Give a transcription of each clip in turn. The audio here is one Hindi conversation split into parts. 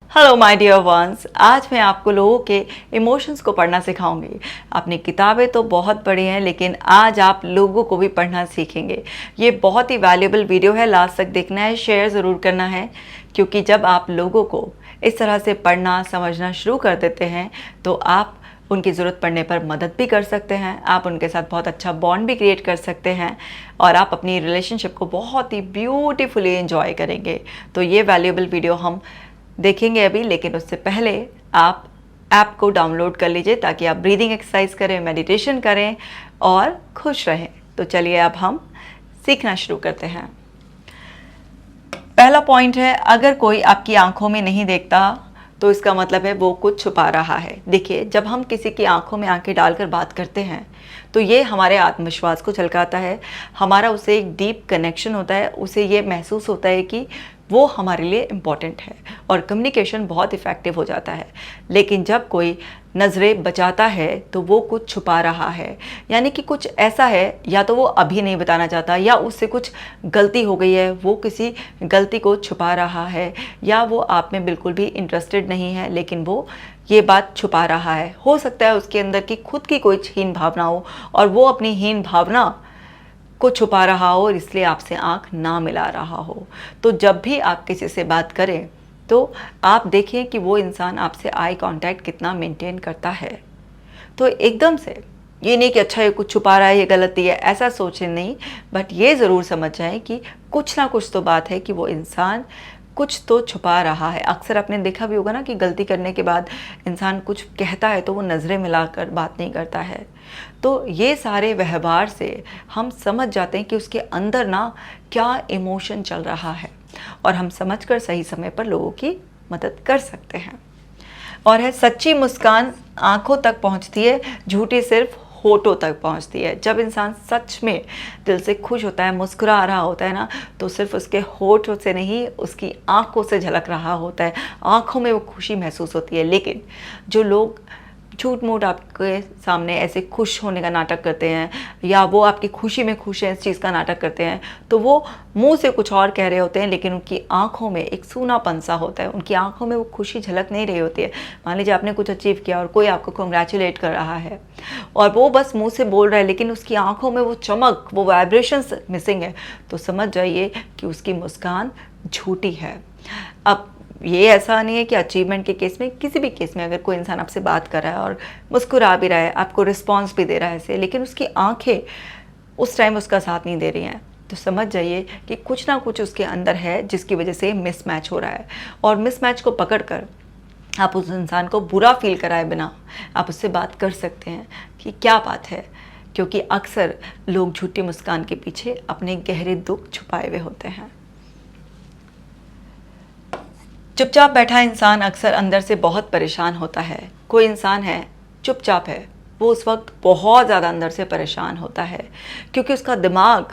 हेलो माय डियर वंस, आज मैं आपको लोगों के इमोशंस को पढ़ना सिखाऊंगी। अपनी किताबें तो बहुत पढ़ी हैं, लेकिन आज आप लोगों को भी पढ़ना सीखेंगे। ये बहुत ही वैल्यूएबल वीडियो है, लास्ट तक देखना है, शेयर ज़रूर करना है, क्योंकि जब आप लोगों को इस तरह से पढ़ना समझना शुरू कर देते हैं तो आप उनकी ज़रूरत पड़ने पर मदद भी कर सकते हैं, आप उनके साथ बहुत अच्छा बॉन्ड भी क्रिएट कर सकते हैं और आप अपनी रिलेशनशिप को बहुत ही ब्यूटीफुली एंजॉय करेंगे। तो ये वैल्यूएबल वीडियो हम देखेंगे अभी, लेकिन उससे पहले आप ऐप को डाउनलोड कर लीजिए ताकि आप ब्रीदिंग एक्सरसाइज करें, मेडिटेशन करें और खुश रहें। तो चलिए अब हम सीखना शुरू करते हैं। पहला पॉइंट है, अगर कोई आपकी आंखों में नहीं देखता तो इसका मतलब है वो कुछ छुपा रहा है। देखिए, जब हम किसी की आंखों में आंखें डालकर बात करते हैं तो ये हमारे आत्मविश्वास को झलकाता है, हमारा उससे एक डीप कनेक्शन होता है, उसे ये महसूस होता है कि वो हमारे लिए इम्पॉर्टेंट है और कम्युनिकेशन बहुत इफ़ेक्टिव हो जाता है। लेकिन जब कोई नज़रें बचाता है तो वो कुछ छुपा रहा है, यानी कि कुछ ऐसा है, या तो वो अभी नहीं बताना चाहता, या उससे कुछ गलती हो गई है, वो किसी गलती को छुपा रहा है, या वो आप में बिल्कुल भी इंटरेस्टेड नहीं है लेकिन वो ये बात छुपा रहा है। हो सकता है उसके अंदर की खुद की कोई हीन भावना हो और वो अपनी हीन भावना को छुपा रहा हो और इसलिए आपसे आंख ना मिला रहा हो। तो जब भी आप किसी से बात करें तो आप देखें कि वो इंसान आपसे आई कांटेक्ट कितना मेंटेन करता है। तो एकदम से ये नहीं कि अच्छा ये कुछ छुपा रहा है, ये गलती है, ऐसा सोचें नहीं, बट ये ज़रूर समझ जाएं कि कुछ ना कुछ तो बात है कि वो इंसान कुछ तो छुपा रहा है। अक्सर आपने देखा भी होगा ना कि गलती करने के बाद इंसान कुछ कहता है तो वो नज़रें मिलाकर बात नहीं करता है। तो ये सारे व्यवहार से हम समझ जाते हैं कि उसके अंदर ना क्या इमोशन चल रहा है और हम समझकर सही समय पर लोगों की मदद कर सकते हैं। और है, सच्ची मुस्कान आंखों तक पहुंचती है, झूठी सिर्फ होठों तक पहुंचती है। जब इंसान सच में दिल से खुश होता है, मुस्कुरा रहा होता है ना, तो सिर्फ उसके होठों से नहीं, उसकी आंखों से झलक रहा होता है, आंखों में वो खुशी महसूस होती है। लेकिन जो लोग झूठ मूठ आपके सामने ऐसे खुश होने का नाटक करते हैं, या वो आपकी खुशी में खुश हैं इस चीज़ का नाटक करते हैं, तो वो मुंह से कुछ और कह रहे होते हैं लेकिन उनकी आंखों में एक सूनापन सा होता है, उनकी आंखों में वो खुशी झलक नहीं रही होती है। मान लीजिए आपने कुछ अचीव किया और कोई आपको कंग्रेचुलेट कर रहा है और वो बस मुंह से बोल रहा है लेकिन उसकी आंखों में वो चमक, वो वाइब्रेशंस मिसिंग है, तो समझ जाइए कि उसकी मुस्कान झूठी है। अब ये ऐसा नहीं है कि अचीवमेंट के केस में, किसी भी केस में अगर कोई इंसान आपसे बात कर रहा है और मुस्कुरा भी रहा है, आपको रिस्पॉन्स भी दे रहा है ऐसे, लेकिन उसकी आंखें उस टाइम उसका साथ नहीं दे रही हैं, तो समझ जाइए कि कुछ ना कुछ उसके अंदर है जिसकी वजह से मिसमैच हो रहा है। और मिसमैच को पकड़ कर आप उस इंसान को बुरा फील कराए बिना आप उससे बात कर सकते हैं कि क्या बात है, क्योंकि अक्सर लोग झूठी मुस्कान के पीछे अपने गहरे दुख छुपाए हुए होते हैं। चुपचाप बैठा इंसान अक्सर अंदर से बहुत परेशान होता है। कोई इंसान है चुपचाप है, वो उस वक्त बहुत ज़्यादा अंदर से परेशान होता है, क्योंकि उसका दिमाग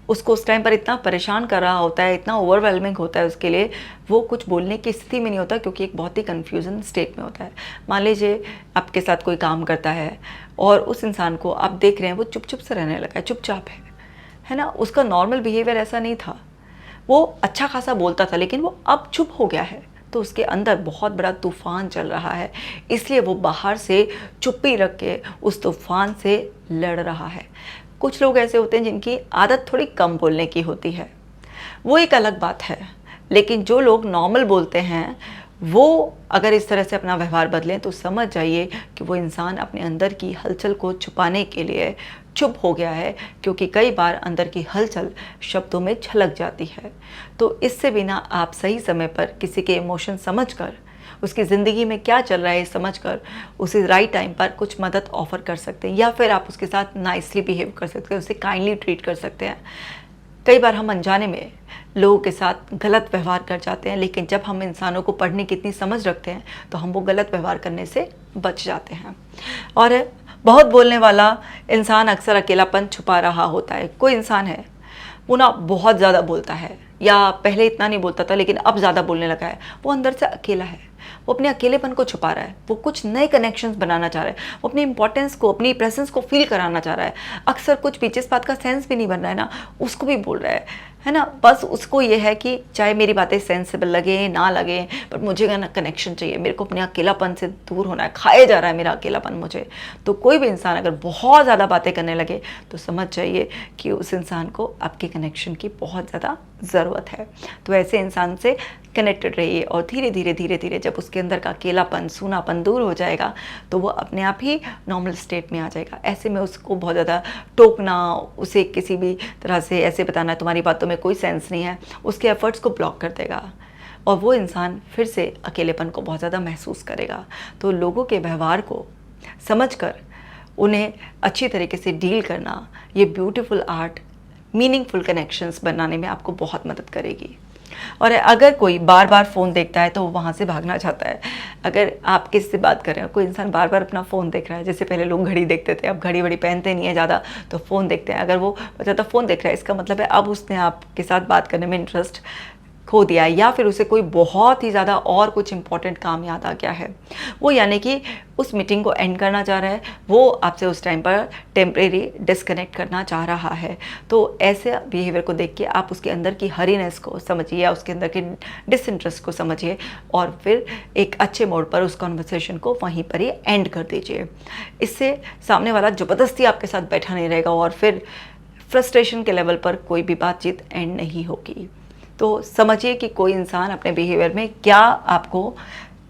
उसको उस टाइम पर इतना परेशान कर रहा होता है, इतना ओवरवेलमिंग होता है उसके लिए, वो कुछ बोलने की स्थिति में नहीं होता, क्योंकि एक बहुत ही कन्फ्यूजन स्टेट में होता है। मान लीजिए आपके साथ कोई काम करता है और उस इंसान को आप देख रहे हैं वो चुप चुप से रहने लगा है, चुपचाप है ना, उसका नॉर्मल बिहेवियर ऐसा नहीं था, वो अच्छा खासा बोलता था लेकिन वो अब चुप हो गया है, तो उसके अंदर बहुत बड़ा तूफ़ान चल रहा है, इसलिए वो बाहर से चुप्पी रख के उस तूफ़ान से लड़ रहा है। कुछ लोग ऐसे होते हैं जिनकी आदत थोड़ी कम बोलने की होती है, वो एक अलग बात है, लेकिन जो लोग नॉर्मल बोलते हैं वो अगर इस तरह से अपना व्यवहार बदलें तो समझ जाइए कि वो इंसान अपने अंदर की हलचल को छुपाने के लिए चुप हो गया है, क्योंकि कई बार अंदर की हलचल शब्दों में झलक जाती है। तो इससे बिना आप सही समय पर किसी के इमोशन समझकर, उसकी ज़िंदगी में क्या चल रहा है समझकर, उसे राइट टाइम पर कुछ मदद ऑफ़र कर सकते हैं, या फिर आप उसके साथ नाइसली बिहेव कर सकते हैं, उसे काइंडली ट्रीट कर सकते हैं। कई बार हम अनजाने में लोगों के साथ गलत व्यवहार कर जाते हैं, लेकिन जब हम इंसानों को पढ़ने की इतनी समझ रखते हैं तो हम वो गलत व्यवहार करने से बच जाते हैं। और बहुत बोलने वाला इंसान अक्सर अकेलापन छुपा रहा होता है। कोई इंसान है वो ना बहुत ज़्यादा बोलता है, या पहले इतना नहीं बोलता था लेकिन अब ज़्यादा बोलने लगा है, वो अंदर से अकेला है, वो अपने अकेलेपन को छुपा रहा है, वो कुछ नए कनेक्शंस बनाना चाह रहा है, वो अपनी इंपॉर्टेंस को, अपनी प्रेजेंस को फील कराना चाह रहा है। अक्सर कुछ भी जिस बात का सेंस भी नहीं बन रहा है ना, उसको भी बोल रहा है ना। बस उसको ये है कि चाहे मेरी बातें सेंसिबल लगे ना लगे, पर मुझे ना कनेक्शन चाहिए, मेरे को अपने अकेलापन से दूर होना है, खाए जा रहा है मेरा अकेलापन मुझे। तो कोई भी इंसान अगर बहुत ज़्यादा बातें करने लगे तो समझ जाइए कि उस इंसान को आपके कनेक्शन की बहुत ज़्यादा ज़रूरत है। तो ऐसे इंसान से कनेक्टेड रहिए, और धीरे धीरे धीरे धीरे जब उसके अंदर का अकेलापन, सूनापन दूर हो जाएगा तो वो अपने आप ही नॉर्मल स्टेट में आ जाएगा। ऐसे में उसको बहुत ज़्यादा टोकना, उसे किसी भी तरह से ऐसे बताना तुम्हारी बातों में कोई सेंस नहीं है, उसके एफर्ट्स को ब्लॉक कर देगा और वो इंसान फिर से अकेलेपन को बहुत ज़्यादा महसूस करेगा। तो लोगों के व्यवहार को समझकर उन्हें अच्छी तरीके से डील करना, ये ब्यूटीफुल आर्ट मीनिंगफुल कनेक्शंस बनाने में आपको बहुत मदद करेगी। और अगर कोई बार बार फ़ोन देखता है तो वो वहाँ से भागना चाहता है। अगर आप किसी से बात कर रहे हो, कोई इंसान बार बार अपना फ़ोन देख रहा है, जैसे पहले लोग घड़ी देखते थे, अब घड़ी वड़ी पहनते नहीं है ज़्यादा, तो फ़ोन देखते हैं। अगर वो ज़्यादा फ़ोन देख रहा है, इसका मतलब है अब उसने आपके साथ बात करने में इंटरेस्ट खो दिया है, या फिर उसे कोई बहुत ही ज़्यादा और कुछ इंपॉर्टेंट काम याद आ गया है। वो यानी कि उस मीटिंग को एंड करना चाह रहा है, वो आपसे उस टाइम पर टेम्परेरी डिस्कनेक्ट करना चाह रहा है। तो ऐसे बिहेवियर को देख के आप उसके अंदर की हरीनेस को समझिए या उसके अंदर के डिसइंटरेस्ट को समझिए, और फिर एक अच्छे मोड पर उस कॉन्वर्सेशन को वहीं पर ही एंड कर दीजिए। इससे सामने वाला ज़बरदस्ती आपके साथ बैठा नहीं रहेगा और फिर फ्रस्ट्रेशन के लेवल पर कोई भी बातचीत एंड नहीं होगी। तो समझिए कि कोई इंसान अपने बिहेवियर में क्या आपको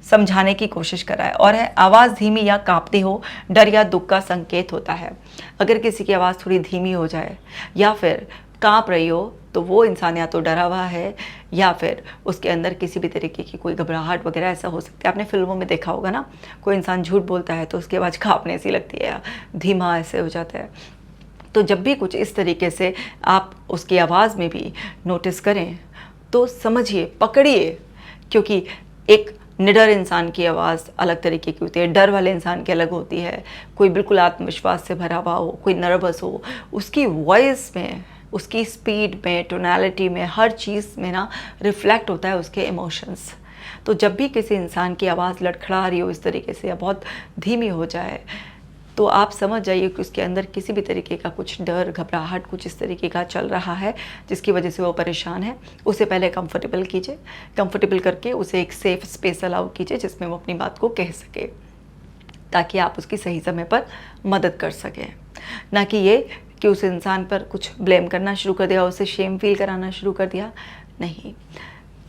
समझाने की कोशिश कर रहा है, और है आवाज़ धीमी या काँपती हो, डर या दुख का संकेत होता है। अगर किसी की आवाज़ थोड़ी धीमी हो जाए या फिर काँप रही हो तो वो इंसान या तो डरा हुआ है या फिर उसके अंदर किसी भी तरीके की कोई घबराहट वगैरह ऐसा हो सकता है। आपने फिल्मों में देखा होगा ना, कोई इंसान झूठ बोलता है तो उसकी आवाज़ काँपने सी लगती है या धीमा ऐसे हो जाता है। तो जब भी कुछ इस तरीके से आप उसकी आवाज़ में भी नोटिस करें तो समझिए, पकड़िए, क्योंकि एक निडर इंसान की आवाज़ अलग तरीके की होती है, डर वाले इंसान की अलग होती है। कोई बिल्कुल आत्मविश्वास से भरा हुआ हो, कोई नर्वस हो, उसकी वॉइस में, उसकी स्पीड में, टोनैलिटी में, हर चीज़ में ना रिफ्लेक्ट होता है उसके इमोशंस। तो जब भी किसी इंसान की आवाज़ लड़खड़ा रही हो इस तरीके से या बहुत धीमी हो जाए तो आप समझ जाइए कि उसके अंदर किसी भी तरीके का कुछ डर, घबराहट, कुछ इस तरीके का चल रहा है जिसकी वजह से वो परेशान है। उसे पहले कंफर्टेबल कीजिए, कंफर्टेबल करके उसे एक सेफ स्पेस अलाउ कीजिए जिसमें वो अपनी बात को कह सके, ताकि आप उसकी सही समय पर मदद कर सकें। ना कि ये कि उस इंसान पर कुछ ब्लेम करना शुरू कर दिया, उसे शेम फील कराना शुरू कर दिया। नहीं,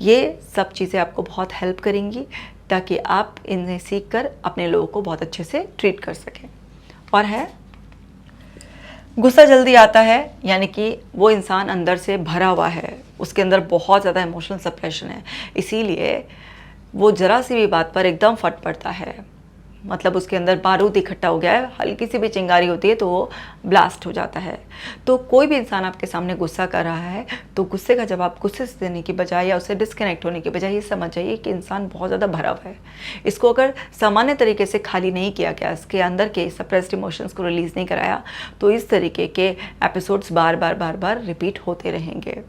ये सब चीज़ें आपको बहुत हेल्प करेंगी ताकि आप इन्हें सीख कर अपने लोगों को बहुत अच्छे से ट्रीट कर सकें। और है गुस्सा जल्दी आता है, यानी कि वो इंसान अंदर से भरा हुआ है, उसके अंदर बहुत ज़्यादा इमोशनल सप्रेशन है, इसीलिए वो ज़रा सी भी बात पर एकदम फट पड़ता है। मतलब उसके अंदर बारूद इकट्ठा हो गया है, हल्की सी भी चिंगारी होती है तो वो ब्लास्ट हो जाता है। तो कोई भी इंसान आपके सामने गुस्सा कर रहा है तो गुस्से का जवाब गुस्से से देने की बजाय या उससे डिस्कनेक्ट होने की बजाय ये समझ जाइए कि इंसान बहुत ज़्यादा भरा हुआ है। इसको अगर सामान्य तरीके से खाली नहीं किया गया, इसके अंदर के सप्रेस्ड इमोशंस को रिलीज़ नहीं कराया, तो इस तरीके के एपिसोड्स बार बार रिपीट होते रहेंगे।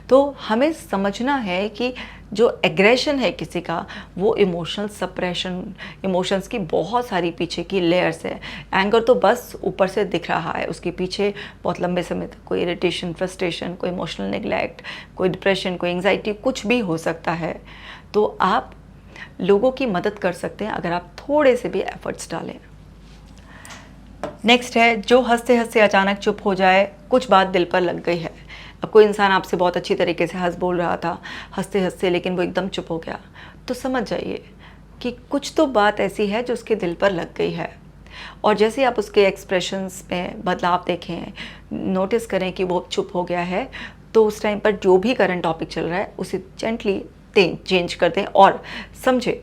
तो हमें समझना है कि जो एग्रेशन है किसी का, वो इमोशनल सप्रेशन, इमोशंस की बहुत सारी पीछे की लेयर्स है। एंगर तो बस ऊपर से दिख रहा है, उसके पीछे बहुत लंबे समय तक कोई इरिटेशन, फ्रस्ट्रेशन, कोई इमोशनल नेग्लेक्ट, कोई डिप्रेशन, कोई एंग्जाइटी, कुछ भी हो सकता है। तो आप लोगों की मदद कर सकते हैं अगर आप थोड़े से भी एफर्ट्स डालें। नेक्स्ट है जो हंसते हंसते अचानक चुप हो जाए, कुछ बात दिल पर लग गई है। अब कोई इंसान आपसे बहुत अच्छी तरीके से हंस बोल रहा था हंसते हंसते, लेकिन वो एकदम चुप हो गया, तो समझ जाइए कि कुछ तो बात ऐसी है जो उसके दिल पर लग गई है। और जैसे आप उसके एक्सप्रेशंस में बदलाव देखें, नोटिस करें कि वो चुप हो गया है, तो उस टाइम पर जो भी करंट टॉपिक चल रहा है उसे जेंटली चेंज कर दें और समझे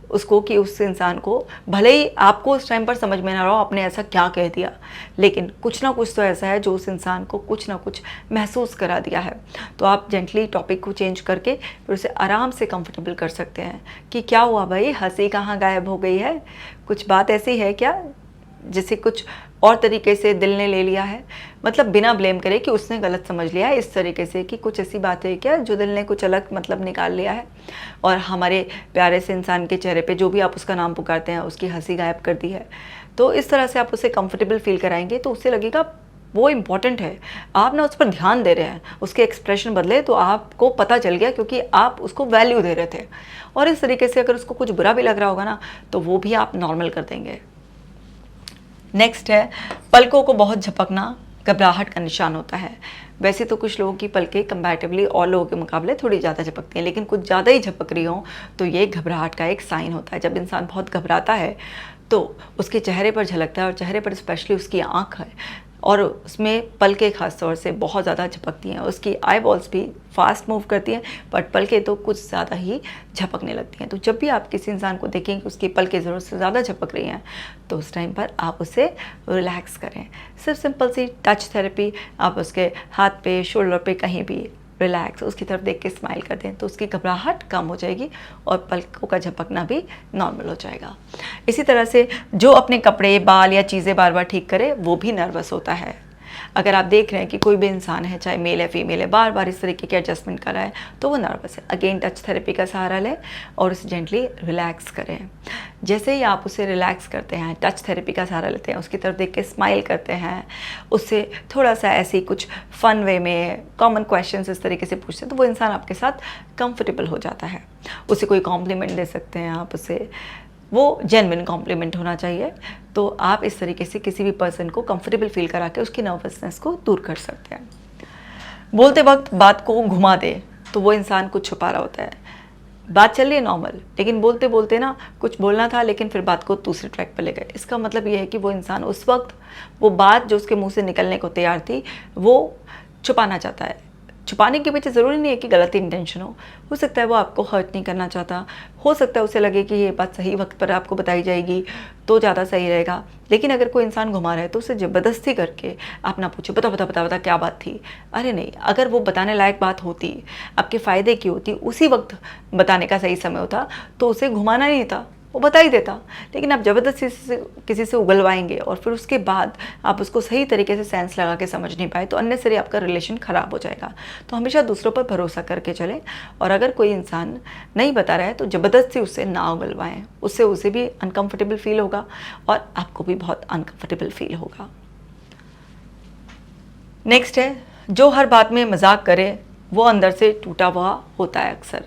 उसको कि उस इंसान को, भले ही आपको उस टाइम पर समझ में ना रहा हो आपने ऐसा क्या कह दिया, लेकिन कुछ ना कुछ तो ऐसा है जो उस इंसान को कुछ ना कुछ महसूस करा दिया है। तो आप जेंटली टॉपिक को चेंज करके फिर उसे आराम से कंफर्टेबल कर सकते हैं कि क्या हुआ भाई, हंसी कहाँ गायब हो गई है, कुछ बात ऐसी है क्या जिसे कुछ और तरीके से दिल ने ले लिया है। मतलब बिना ब्लेम करे कि उसने गलत समझ लिया है, इस तरीके से कि कुछ ऐसी बात है क्या जो दिल ने कुछ अलग मतलब निकाल लिया है और हमारे प्यारे से इंसान के चेहरे पे जो भी आप उसका नाम पुकारते हैं उसकी हंसी गायब कर दी है। तो इस तरह से आप उसे कंफर्टेबल फील कराएंगे तो उसे लगेगा वो इम्पॉर्टेंट है। आप ना उस पर ध्यान दे रहे हैं, उसके एक्सप्रेशन बदले तो आपको पता चल गया, क्योंकि आप उसको वैल्यू दे रहे थे। और इस तरीके से अगर उसको कुछ बुरा भी लग रहा होगा ना, तो वो भी आप नॉर्मल कर देंगे। नेक्स्ट है, पलकों को बहुत झपकना घबराहट का निशान होता है। वैसे तो कुछ लोगों की पलकें कंपैरेटिवली और लोगों के मुकाबले थोड़ी ज़्यादा झपकती हैं, लेकिन कुछ ज़्यादा ही झपक रही हों तो ये घबराहट का एक साइन होता है। जब इंसान बहुत घबराता है तो उसके चेहरे पर झलकता है, और चेहरे पर स्पेशली उसकी आँख है और उसमें पलकें खास तौर से बहुत ज़्यादा झपकती हैं। उसकी आई बॉल्स भी फास्ट मूव करती हैं, बट पलकें तो कुछ ज़्यादा ही झपकने लगती हैं। तो जब भी आप किसी इंसान को देखें कि उसकी पलकें ज़रूरत से ज़्यादा झपक रही हैं, तो उस टाइम पर आप उसे रिलैक्स करें। सिर्फ सिंपल सी टच थेरेपी, आप उसके हाथ पे, शोल्डर पे, कहीं भी रिलैक्स उसकी तरफ देख के स्माइल कर दें, तो उसकी घबराहट कम हो जाएगी और पलकों का झपकना भी नॉर्मल हो जाएगा। इसी तरह से जो अपने कपड़े, बाल या चीज़ें बार बार ठीक करे, वो भी नर्वस होता है। अगर आप देख रहे हैं कि कोई भी इंसान है, चाहे मेल है फीमेल है, बार बार इस तरीके के एडजस्टमेंट कर रहा है, तो वो नर्वस है। अगेन टच थेरेपी का सहारा लें और उसे जेंटली रिलैक्स करें। जैसे ही आप उसे रिलैक्स करते हैं, टच थेरेपी का सहारा लेते हैं, उसकी तरफ देख के स्माइल करते हैं, उससे थोड़ा सा ऐसे ही कुछ फ़न वे में कॉमन क्वेश्चंस इस तरीके से पूछते हैं, तो वो इंसान आपके साथ कंफर्टेबल हो जाता है। उसे कोई कॉम्प्लीमेंट दे सकते हैं आप उसे, वो जेन्युइन कॉम्प्लीमेंट होना चाहिए। तो आप इस तरीके से किसी भी पर्सन को कंफर्टेबल फील करा के उसकी नर्वसनेस को दूर कर सकते हैं। बोलते वक्त बात को घुमा दे, तो वो इंसान कुछ छुपा रहा होता है। बात चल रही है नॉर्मल, लेकिन बोलते बोलते ना कुछ बोलना था, लेकिन फिर बात को दूसरे ट्रैक पर ले गए। इसका मतलब ये है कि वो इंसान उस वक्त वो बात जो उसके मुंह से निकलने को तैयार थी, वो छुपाना चाहता है। छुपाने के पीछे ज़रूरी नहीं है कि गलत इंटेंशन हो सकता है वो आपको हर्ट नहीं करना चाहता, हो सकता है उसे लगे कि ये बात सही वक्त पर आपको बताई जाएगी तो ज़्यादा सही रहेगा। लेकिन अगर कोई इंसान घुमा रहा है तो उसे ज़बरदस्ती करके आप ना पूछो, बता बता बता बता क्या बात थी। अरे नहीं, अगर वो बताने लायक बात होती, आपके फ़ायदे की होती, उसी वक्त बताने का सही समय होता, तो उसे घुमाना नहीं था, वो बता ही देता। लेकिन आप ज़बरदस्ती से किसी से उगलवाएंगे और फिर उसके बाद आप उसको सही तरीके से सेंस लगा के समझ नहीं पाए, तो अननेसरी आपका रिलेशन ख़राब हो जाएगा। तो हमेशा दूसरों पर भरोसा करके चलें, और अगर कोई इंसान नहीं बता रहा है तो ज़बरदस्ती उससे ना उगलवाएं। उससे उसे भी अनकम्फर्टेबल फील होगा और आपको भी बहुत अनकम्फर्टेबल फील होगा। नेक्स्ट है, जो हर बात में मजाक करे वो अंदर से टूटा हुआ होता है। अक्सर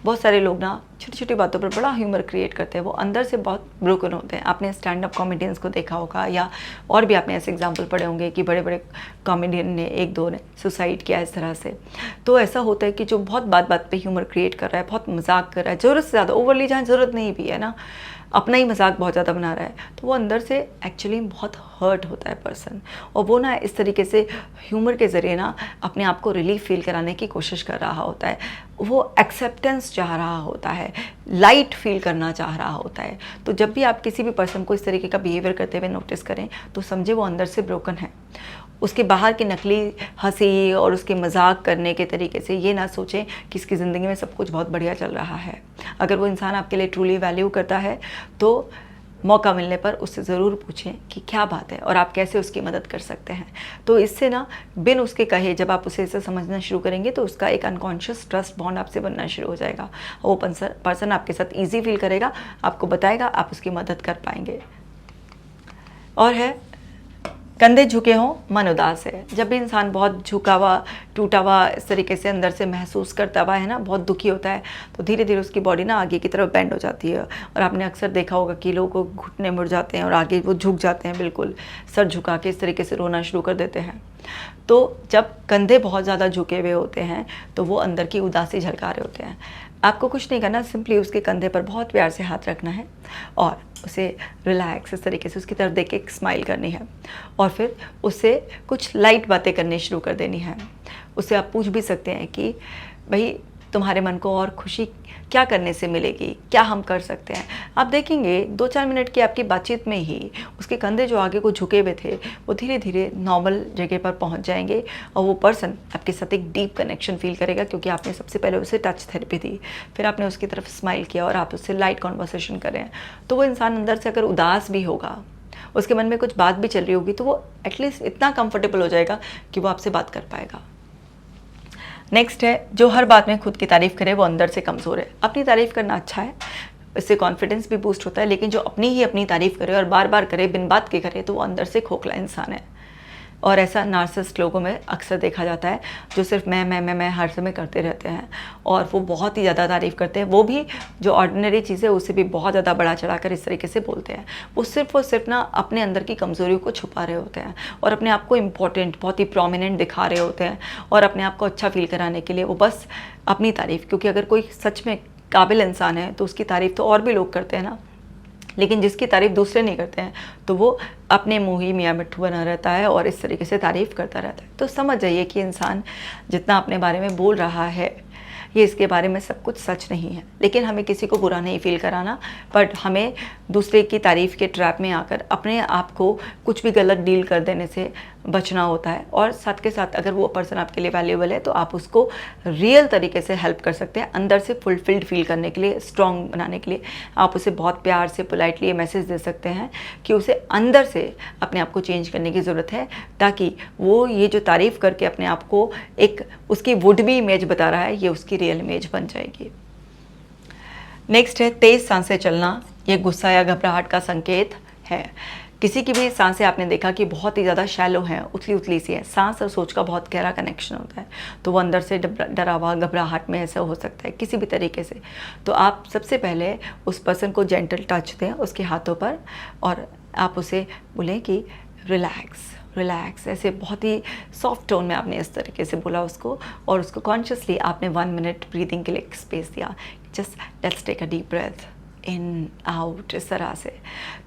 बहुत सारे लोग ना छोटी छोटी बातों पर बड़ा ह्यूमर क्रिएट करते हैं, वो अंदर से बहुत ब्रोकन होते हैं। आपने स्टैंड अप कॉमेडियंस को देखा होगा, या और भी आपने ऐसे एग्जांपल पढ़े होंगे कि बड़े बड़े कॉमेडियन ने, एक दो ने सुसाइड किया इस तरह से। तो ऐसा होता है कि जो बहुत बात बात पे ह्यूमर क्रिएट कर रहा है, बहुत मजाक कर रहा है, ज़रूरत से ज़्यादा ओवरली, जहाँ ज़रूरत नहीं भी है ना, अपना ही मजाक बहुत ज़्यादा बना रहा है, तो वो अंदर से एक्चुअली बहुत हर्ट होता है पर्सन। और वो ना इस तरीके से ह्यूमर के ज़रिए ना अपने आप को रिलीफ फील कराने की कोशिश कर रहा होता है। वो एक्सेप्टेंस चाह रहा होता है, लाइट फील करना चाह रहा होता है। तो जब भी आप किसी भी पर्सन को इस तरीके का बिहेवियर करते हुए नोटिस करें, तो समझे वो अंदर से ब्रोकन है। उसके बाहर की नकली हंसी और उसके मजाक करने के तरीके से ये ना सोचें कि इसकी ज़िंदगी में सब कुछ बहुत बढ़िया चल रहा है। अगर वो इंसान आपके लिए ट्रूली वैल्यू करता है, तो मौका मिलने पर उससे ज़रूर पूछें कि क्या बात है और आप कैसे उसकी मदद कर सकते हैं। तो इससे ना बिन उसके कहे जब आप उसे इसे समझना शुरू करेंगे, तो उसका एक अनकॉन्शियस ट्रस्ट बॉन्ड आपसे बनना शुरू हो जाएगा। वो पर्सन आपके साथ ईजी फील करेगा, आपको बताएगा, आप उसकी मदद कर पाएंगे। और है, कंधे झुके हों, मन उदास है। जब भी इंसान बहुत झुका हुआ, टूटा हुआ इस तरीके से अंदर से महसूस करता हुआ है ना, बहुत दुखी होता है, तो धीरे धीरे उसकी बॉडी ना आगे की तरफ बेंड हो जाती है। और आपने अक्सर देखा होगा कि लोगों को घुटने मुड़ जाते हैं और आगे वो झुक जाते हैं, बिल्कुल सर झुका के इस तरीके से रोना शुरू कर देते हैं। तो जब कंधे बहुत ज़्यादा झुके हुए होते हैं, तो वो अंदर की उदासी झलका रहे होते हैं। आपको कुछ नहीं करना, सिंपली उसके कंधे पर बहुत प्यार से हाथ रखना है और उसे रिलैक्स इस तरीके से उसकी तरफ देख के एक स्माइल करनी है, और फिर उससे कुछ लाइट बातें करनी शुरू कर देनी है। उससे आप पूछ भी सकते हैं कि भाई तुम्हारे मन को और खुशी क्या करने से मिलेगी, क्या हम कर सकते हैं। आप देखेंगे 2-4 मिनट की आपकी बातचीत में ही उसके कंधे जो आगे को झुके हुए थे, वो धीरे धीरे नॉर्मल जगह पर पहुंच जाएंगे, और वो पर्सन आपके साथ एक डीप कनेक्शन फील करेगा, क्योंकि आपने सबसे पहले उसे टच थेरेपी दी, फिर आपने उसकी तरफ स्माइल किया और आप उससे लाइट कॉन्वर्सेशन करें। तो वो इंसान अंदर से अगर उदास भी होगा, उसके मन में कुछ बात भी चल रही होगी, तो वो एटलीस्ट इतना कंफर्टेबल हो जाएगा कि वो आपसे बात कर पाएगा। नेक्स्ट है, जो हर बात में खुद की तारीफ़ करे वो अंदर से कमज़ोर है। अपनी तारीफ़ करना अच्छा है, इससे कॉन्फिडेंस भी बूस्ट होता है, लेकिन जो अपनी तारीफ़ करे और बार बार करे, बिन बात के करे, तो वो अंदर से खोखला इंसान है। और ऐसा नार्सिसिस्ट लोगों में अक्सर देखा जाता है, जो सिर्फ मैं हर समय करते रहते हैं और वो बहुत ही ज़्यादा तारीफ़ करते हैं। वो भी जो ऑर्डिनरी चीज़ है उसे भी बहुत ज़्यादा बढ़ा चढ़ाकर इस तरीके से बोलते हैं। वो सिर्फ ना अपने अंदर की कमज़ोरियों को छुपा रहे होते हैं और अपने आप को इम्पोर्टेंट, बहुत ही प्रोमिनेंट दिखा रहे होते हैं और अपने आप को अच्छा फील कराने के लिए वो बस अपनी तारीफ़, क्योंकि अगर कोई सच में काबिल इंसान है तो उसकी तारीफ़ तो और भी लोग करते हैं ना, लेकिन जिसकी तारीफ़ दूसरे नहीं करते हैं तो वो अपने मुँह ही मियाँ मिट्ठू बना रहता है और इस तरीके से तारीफ़ करता रहता है। तो समझ जाइए कि इंसान जितना अपने बारे में बोल रहा है ये इसके बारे में सब कुछ सच नहीं है। लेकिन हमें किसी को बुरा नहीं फील कराना, बट हमें दूसरे की तारीफ़ के ट्रैप में आकर अपने आप को कुछ भी गलत डील कर देने से बचना होता है। और साथ के साथ अगर वो पर्सन आपके लिए वैल्यूएबल है तो आप उसको रियल तरीके से हेल्प कर सकते हैं, अंदर से फुलफिल्ड फील करने के लिए, स्ट्रॉन्ग बनाने के लिए। आप उसे बहुत प्यार से, पोलाइटली ये मैसेज दे सकते हैं कि उसे अंदर से अपने आप को चेंज करने की ज़रूरत है, ताकि वो ये जो तारीफ़ करके अपने आप को एक उसकी वुड बी इमेज बता रहा है, ये उसकी रियल इमेज बन जाएगी। नेक्स्ट है तेज़ सांसें चलना। ये गुस्सा या घबराहट का संकेत है। किसी की भी सांसें आपने देखा कि बहुत ही ज़्यादा शैलो हैं, उथली उथली सी है। सांस और सोच का बहुत गहरा कनेक्शन होता है, तो वो अंदर से डरा हुआ, घबराहट में ऐसा हो सकता है किसी भी तरीके से। तो आप सबसे पहले उस पर्सन को जेंटल टच दें उसके हाथों पर और आप उसे बोलें कि रिलैक्स रिलैक्स, ऐसे बहुत ही सॉफ्ट टोन में आपने इस तरीके से बोला उसको, और उसको कॉन्शियसली आपने 1 मिनट ब्रीदिंग के लिए स्पेस दिया। Just let's take a deep breath in out, इस तरह से।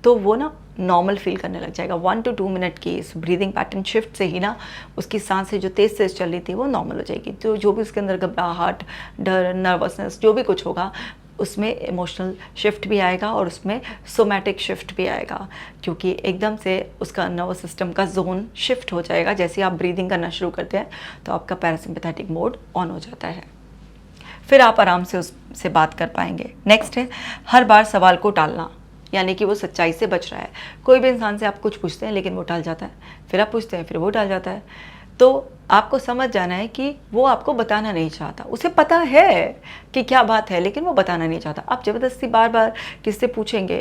तो वो ना नॉर्मल फील करने लग जाएगा। 1 to 2 मिनट की इस ब्रीदिंग पैटर्न शिफ्ट से ही ना उसकी सांसें जो तेज़ तेज़ चल रही थी वो नॉर्मल हो जाएगी। तो जो भी उसके अंदर घबराहट, डर, नर्वसनेस जो भी कुछ होगा उसमें इमोशनल शिफ्ट भी आएगा और उसमें सोमैटिक शिफ्ट भी आएगा, क्योंकि एकदम से उसका नर्वस सिस्टम का जोन शिफ्ट हो जाएगा। जैसे आप ब्रीदिंग करना शुरू करते हैं तो आपका पैरासिम्पैथेटिक मोड ऑन हो जाता है, फिर आप आराम से उससे बात कर पाएंगे। नेक्स्ट है हर बार सवाल को टालना, यानी कि वो सच्चाई से बच रहा है। कोई भी इंसान से आप कुछ पूछते हैं लेकिन वो टाल जाता है, फिर आप पूछते हैं फिर वो टाल जाता है। तो आपको समझ जाना है कि वो आपको बताना नहीं चाहता। उसे पता है कि क्या बात है लेकिन वो बताना नहीं चाहता। आप ज़बरदस्ती बार बार किससे पूछेंगे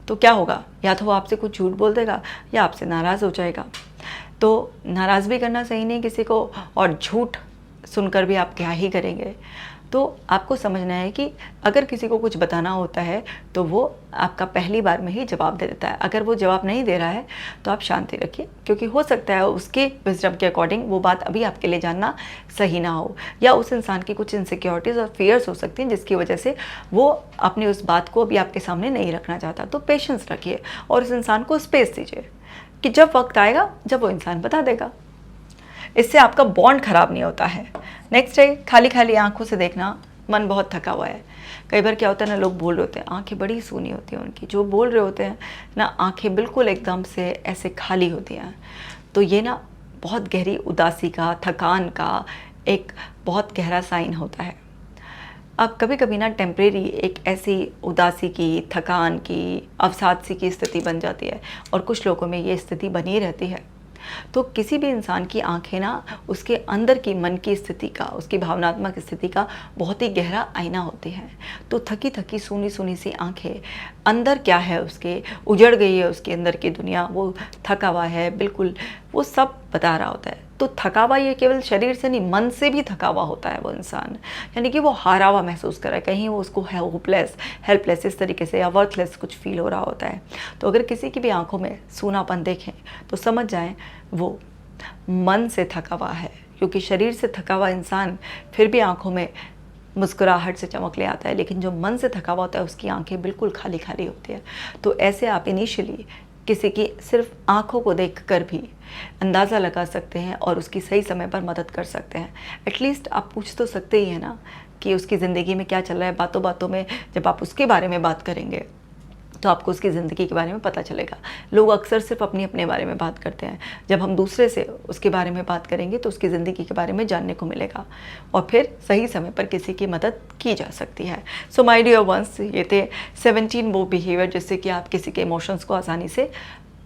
तो क्या होगा, या तो वो आपसे कुछ झूठ बोल देगा या आपसे नाराज़ हो जाएगा। तो नाराज़ भी करना सही नहीं किसी को, और झूठ सुनकर भी आप क्या ही करेंगे। तो आपको समझना है कि अगर किसी को कुछ बताना होता है तो वो आपका पहली बार में ही जवाब दे देता है। अगर वो जवाब नहीं दे रहा है तो आप शांति रखिए, क्योंकि हो सकता है उसके विजडम के अकॉर्डिंग वो बात अभी आपके लिए जानना सही ना हो, या उस इंसान की कुछ इनसिक्योरिटीज़ और फियर्स हो सकती हैं जिसकी वजह से वो अपनी उस बात को अभी आपके सामने नहीं रखना चाहता। तो पेशेंस रखिए और उस इंसान को स्पेस दीजिए कि जब वक्त आएगा जब वो इंसान बता देगा। इससे आपका बॉन्ड खराब नहीं होता है। नेक्स्ट है खाली खाली आंखों से देखना। मन बहुत थका हुआ है। कई बार क्या होता है ना, लोग बोल रहे होते हैं, आंखें बड़ी सूनी होती हैं उनकी, जो बोल रहे होते हैं ना, आंखें बिल्कुल एकदम से ऐसे खाली होती हैं। तो ये ना बहुत गहरी उदासी का, थकान का एक बहुत गहरा साइन होता है। अब कभी कभी ना टेम्परेरी एक ऐसी उदासी की, थकान की, अवसाद सी की स्थिति बन जाती है, और कुछ लोगों में ये स्थिति बनी रहती है। तो किसी भी इंसान की आंखें ना उसके अंदर की मन की स्थिति का, उसकी भावनात्मक स्थिति का बहुत ही गहरा आईना होती है। तो थकी थकी सूनी सूनी सी आंखें, अंदर क्या है उसके, उजड़ गई है उसके अंदर की दुनिया, वो थका हुआ है बिल्कुल, वो सब बता रहा होता है। तो थका हुआ ये केवल शरीर से नहीं, मन से भी थका हुआ होता है वो इंसान, यानी कि वो हारा हुआ महसूस कर रहा है, कहीं वो उसको होपलेस, हेल्पलेस इस तरीके से, या वर्थलेस कुछ फील हो रहा होता है। तो अगर किसी की भी आंखों में सूनापन देखें तो समझ जाएं वो मन से थका हुआ है, क्योंकि शरीर से थका हुआ इंसान फिर भी आंखों में मुस्कुराहट से चमक ले आता है, लेकिन जो मन से थका हुआ होता है उसकी आंखें बिल्कुल खाली खाली होती है। तो ऐसे आप इनिशियली किसी की सिर्फ आंखों को देखकर भी अंदाज़ा लगा सकते हैं और उसकी सही समय पर मदद कर सकते हैं। एटलीस्ट आप पूछ तो सकते ही हैं ना कि उसकी ज़िंदगी में क्या चल रहा है। बातों बातों में जब आप उसके बारे में बात करेंगे तो आपको उसकी ज़िंदगी के बारे में पता चलेगा। लोग अक्सर सिर्फ अपने बारे में बात करते हैं, जब हम दूसरे से उसके बारे में बात करेंगे तो उसकी ज़िंदगी के बारे में जानने को मिलेगा, और फिर सही समय पर किसी की मदद की जा सकती है। सो माय डियर वंस, ये थे 17 वो बिहेवियर जिससे कि आप किसी के इमोशंस को आसानी से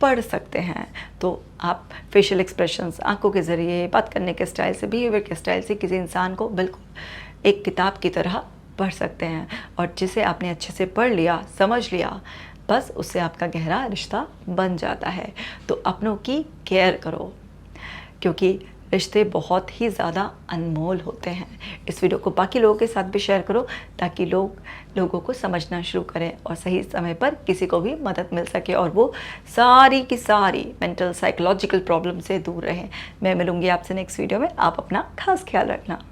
पढ़ सकते हैं। तो आप फेशियल एक्सप्रेशंस, आंखों के ज़रिए, बात करने के स्टाइल से, बिहेवियर के स्टाइल से किसी इंसान को बिल्कुल एक किताब की तरह पढ़ सकते हैं, और जिसे आपने अच्छे से पढ़ लिया, समझ लिया, बस उससे आपका गहरा रिश्ता बन जाता है। तो अपनों की केयर करो। क्योंकि रिश्ते बहुत ही ज़्यादा अनमोल होते हैं। इस वीडियो को बाकी लोगों के साथ भी शेयर करो ताकि लोगों को समझना शुरू करें और सही समय पर किसी को भी मदद मिल सके और वो सारी की सारी मेंटल साइकोलॉजिकल प्रॉब्लम से दूर रहें। मैं मिलूंगी आपसे नेक्स्ट वीडियो में। आप अपना खास ख्याल रखना।